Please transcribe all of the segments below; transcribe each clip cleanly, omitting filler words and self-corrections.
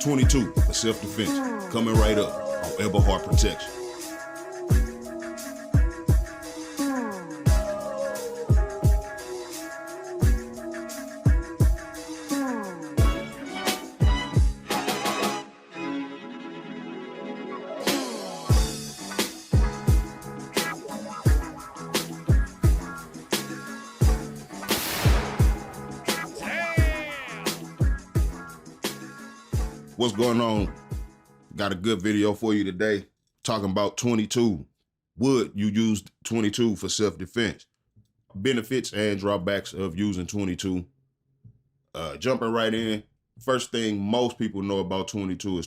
22 for self-defense, coming right up on Eberhard Protection. What's going on? Got a good video for you today talking about 22. Would you use 22 for self-defense? Benefits and drawbacks of using 22. Jumping right in, first thing most people know about 22 is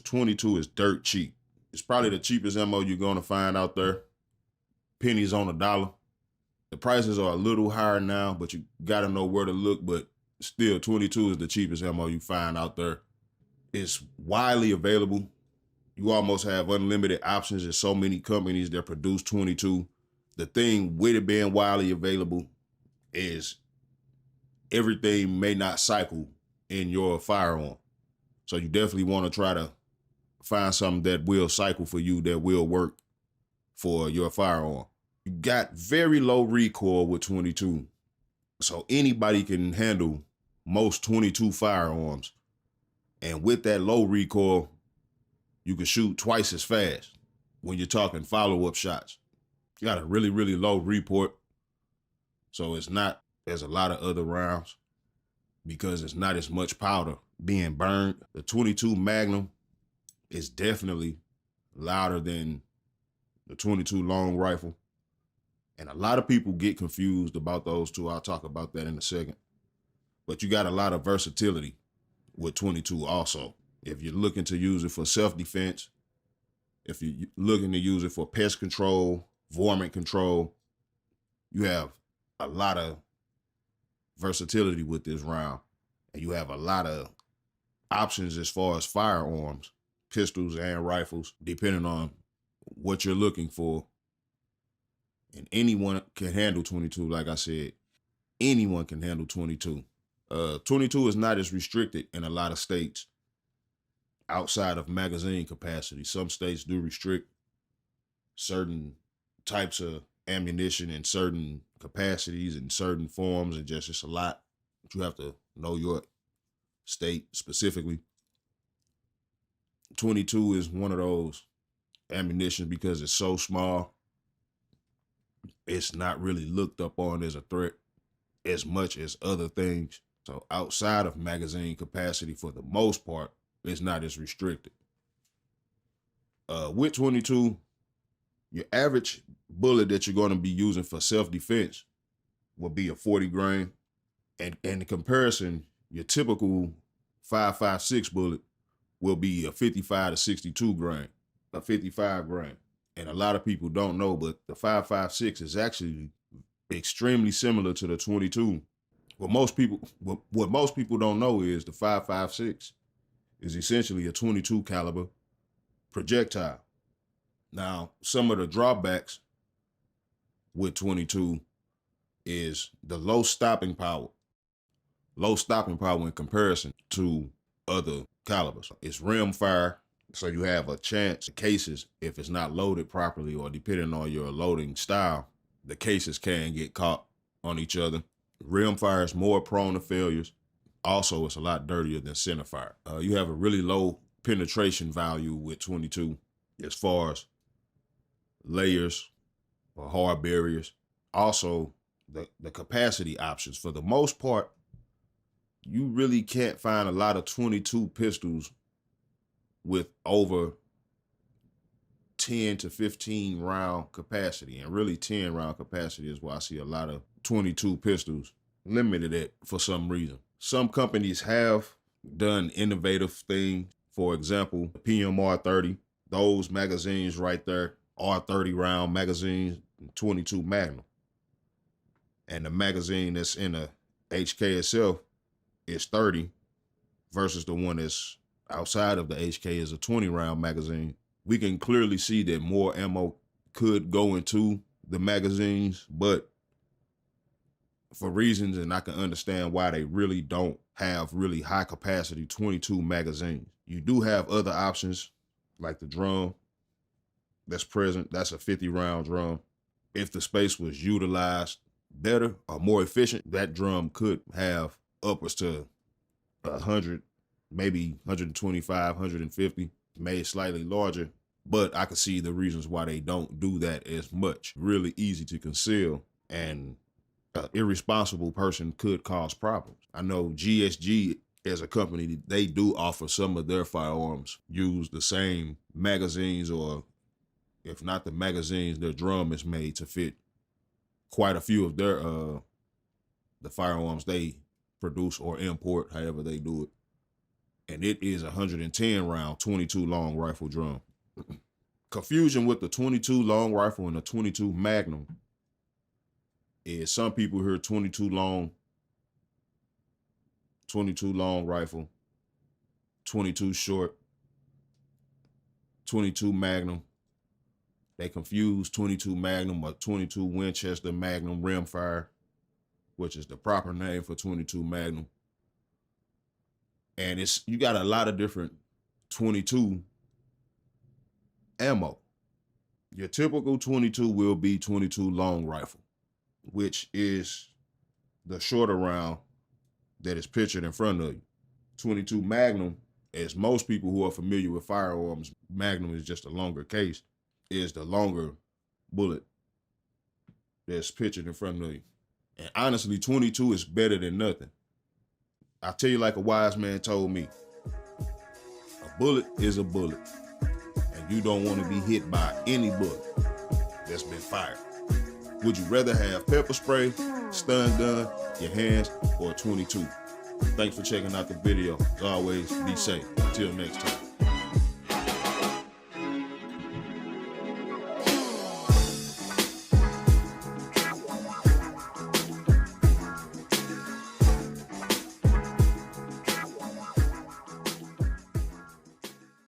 dirt cheap. It's probably the cheapest ammo you're gonna find out there. Pennies on a dollar. The prices are a little higher now, but you gotta know where to look, but still 22 is the cheapest ammo you find out there. It's widely available. You almost have unlimited options. There's so many companies that produce 22. The thing with it being widely available is everything may not cycle in your firearm. So you definitely want to try to find something that will cycle for you, that will work for your firearm. You got very low recoil with 22. So anybody can handle most 22 firearms. And with that low recoil, you can shoot twice as fast when you're talking follow-up shots. You got a really, really low report. So it's not as a lot of other rounds because it's not as much powder being burned. The 22 Magnum is definitely louder than the 22 long rifle. And a lot of people get confused about those two. I'll talk about that in a second. But you got a lot of versatility with 22 also. If you're looking to use it for self-defense, if you're looking to use it for pest control, varmint control, you have a lot of versatility with this round. And you have a lot of options as far as firearms, pistols and rifles, depending on what you're looking for. And anyone can handle 22, like I said. Anyone can handle 22. 22 is not as restricted in a lot of states outside of magazine capacity. Some states do restrict certain types of ammunition in certain capacities and certain forms, and just it's a lot. But you have to know your state specifically. 22 is one of those ammunition because it's so small. It's not really looked up on as a threat as much as other things. So outside of magazine capacity, for the most part, it's not as restricted. With 22, your average bullet that you're going to be using for self-defense will be a 40 grain. And in comparison, your typical 5.56 bullet will be a 55 to 62 grain, a 55 grain. And a lot of people don't know, but the 5.56 is actually extremely similar to the 22. What most people don't know is the 5.56 is essentially a 22 caliber projectile. Now, some of the drawbacks with 22 is the low stopping power. Low stopping power in comparison to other calibers. It's rim fire, so you have a chance the cases, if it's not loaded properly or depending on your loading style, the cases can get caught on each other. Rim fire is more prone to failures. Also, it's a lot dirtier than center fire. You have a really low penetration value with 22 as far as layers or hard barriers. Also, the capacity options. For the most part, you really can't find a lot of 22 pistols with over 10 to 15 round capacity, and really 10 round capacity is why I see a lot of 22 pistols limited at for some reason. Some companies have done innovative things. For example, PMR 30, those magazines right there are 30 round magazines, 22 Magnum. And the magazine that's in the HK itself is 30 versus the one that's outside of the HK is a 20 round magazine. We can clearly see that more ammo could go into the magazines, but for reasons, and I can understand why they really don't have really high capacity 22 magazines. You do have other options like the drum that's present. That's a 50 round drum. If the space was utilized better or more efficient, that drum could have upwards to 100, maybe 125, 150, made slightly larger. But I can see the reasons why they don't do that as much. Really easy to conceal, and an irresponsible person could cause problems. I know GSG as a company, they do offer some of their firearms use the same magazines, or if not the magazines, their drum is made to fit quite a few of their the firearms they produce or import, however they do it. And it is 110 round 22 long rifle drum. Confusion with the 22 long rifle and the 22 Magnum is some people hear 22 long rifle, 22 short, 22 Magnum. They confuse 22 Magnum or 22 Winchester Magnum rimfire, which is the proper name for 22 Magnum. And you got a lot of different 22 ammo. Your typical 22 will be 22 long rifle, which is the shorter round that is pictured in front of you. 22 Magnum, as most people who are familiar with firearms, Magnum is just a longer case, is the longer bullet that's pictured in front of you. And honestly, 22 is better than nothing. I'll tell you like a wise man told me, a bullet is a bullet, and you don't want to be hit by any bullet that's been fired. Would you rather have pepper spray, stun gun, your hands, or a 22? Thanks for checking out the video. As always, be safe. Until next time.